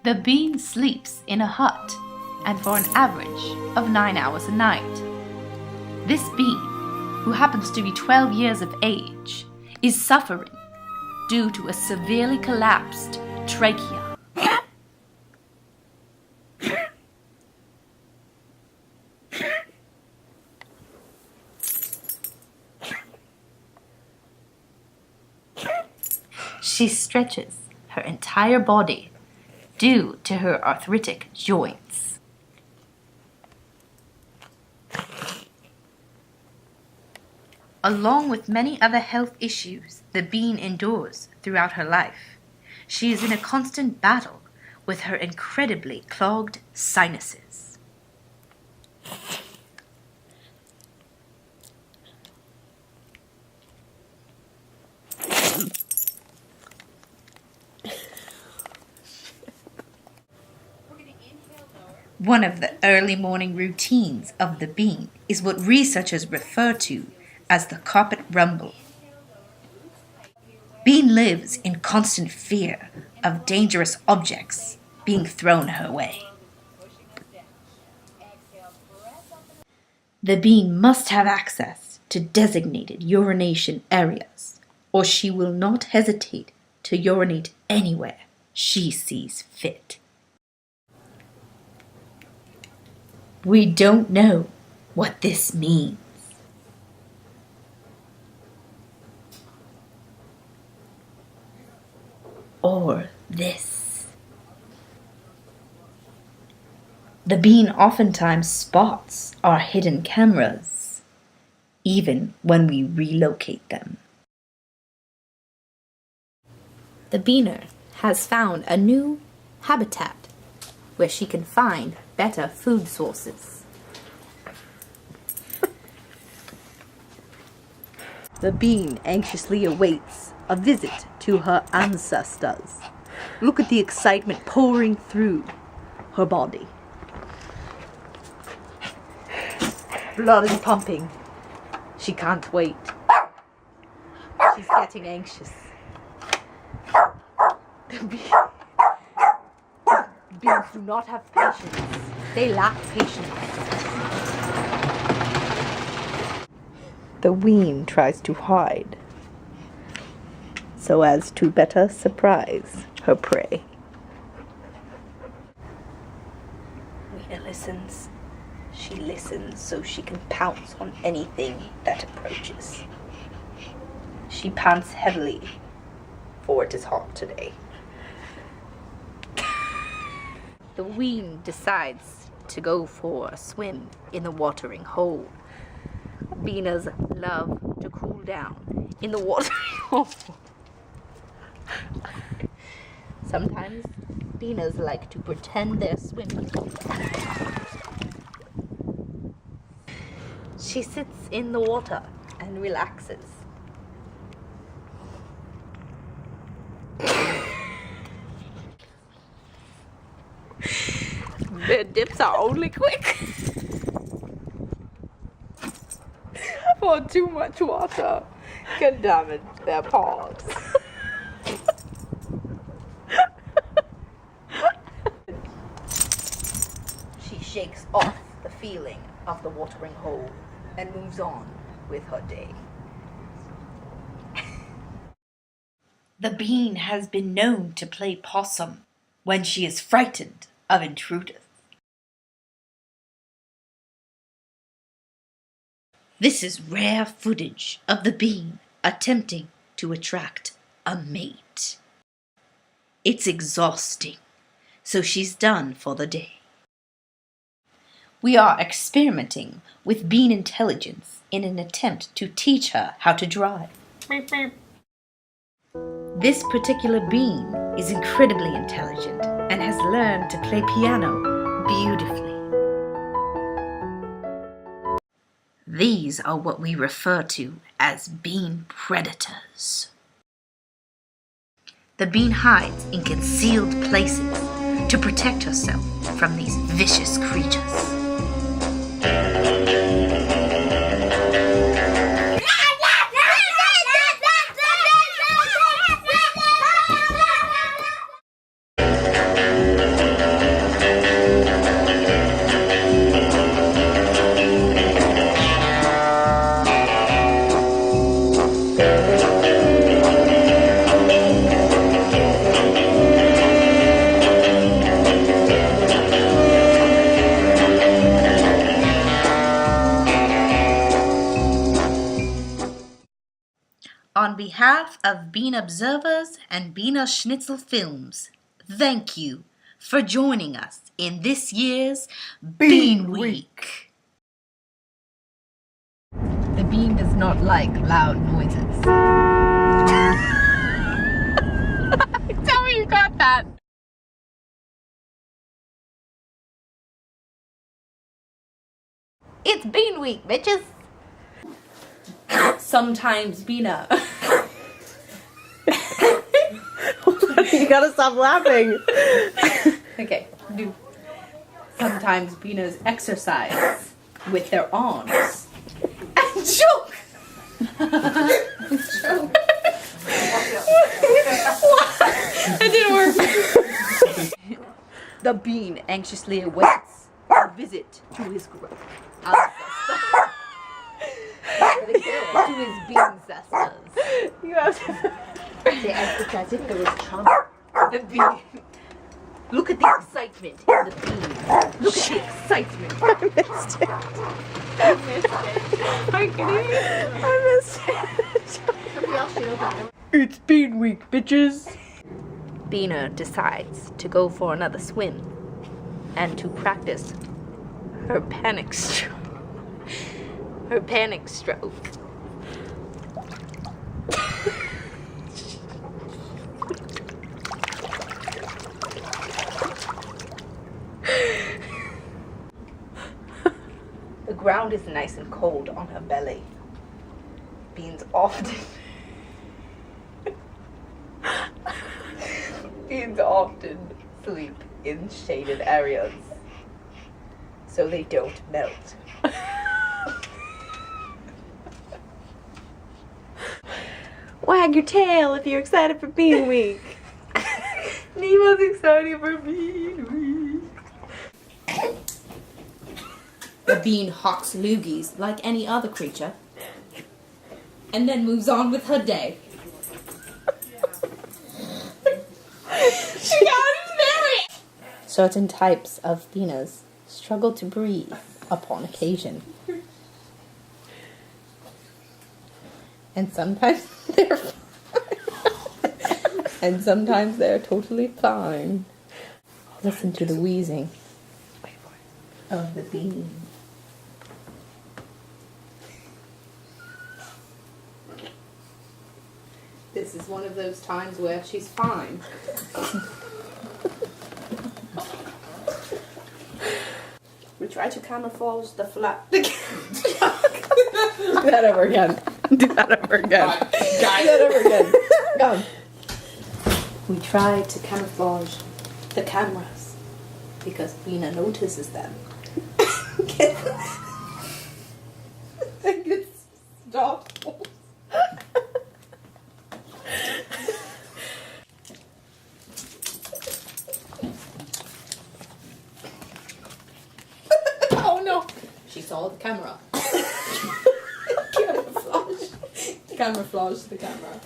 The bean sleeps in a hut, and for an average of 9 hours a night. This bean, who happens to be 12 years of age, is suffering due to a severely collapsed trachea. She stretches her entire body due to her arthritic joints. Along with many other health issues the bean endures throughout her life, she is in a constant battle with her incredibly clogged sinuses. One of the early morning routines of the bean is what researchers refer to as the carpet rumble. Bean lives in constant fear of dangerous objects being thrown her way. The bean must have access to designated urination areas, or she will not hesitate to urinate anywhere she sees fit. We don't know what this means. Or this. The bean oftentimes spots our hidden cameras, even when we relocate them. The beaner has found a new habitat where she can find better food sources. The bean anxiously awaits a visit to her ancestors. Look at the excitement pouring through her body. Blood is pumping. She can't wait. She's getting anxious. Beans do not have patience. They lack patience. The wean tries to hide so as to better surprise her prey. Weena listens. She listens so she can pounce on anything that approaches. She pants heavily, for it is hot today. The wean decides to go for a swim in the watering hole. Beaners love to cool down in the watering hole. Sometimes beaners like to pretend they're swimming. She sits in the water and relaxes. Their dips are only quick for too much water can damage their paws. She shakes off the feeling of the watering hole and moves on with her day. The bean has been known to play possum when she is frightened of intruders. This is rare footage of the bean attempting to attract a mate. It's exhausting, so she's done for the day. We are experimenting with bean intelligence in an attempt to teach her how to drive. This particular bean is incredibly intelligent and has learned to play piano beautifully. These are what we refer to as bean predators. The bean hides in concealed places to protect herself from these vicious creatures. behalf of Bean Observers and Beaner Schnitzel Films, thank you for joining us in this year's Bean Week. The bean does not like loud noises. Tell me you got that. It's Bean Week, bitches. Sometimes Bina. You gotta stop laughing. Okay, do. Sometimes Binas exercise with their arms. And choke! It didn't work. The bean anxiously awaits a visit to his grove. To his bean cestas. You have to. It's as if there was trauma. The bean. Look at the excitement in the bean. Look at the excitement. I missed it. I missed it. It's Bean Week, bitches. Bina decides to go for another swim and to practice her panic stroke. Her panic stroke. The ground is nice and cold on her belly. Beans often sleep in shaded areas so they don't melt. Wag your tail if you're excited for Bean Week. Nemo's excited for Bean Week. The bean hawks loogies like any other creature and then moves on with her day. Certain types of beaners struggle to breathe upon occasion. And sometimes they're fine. And sometimes they're totally fine. Listen to the wheezing of the bean. This is one of those times where she's fine. We try to camouflage the flat. Do that over again. Do that over again. Do that over again. Go. We try to camouflage the cameras because Bina notices them. I can stop. Oh no! She saw the camera. Camouflage the camera.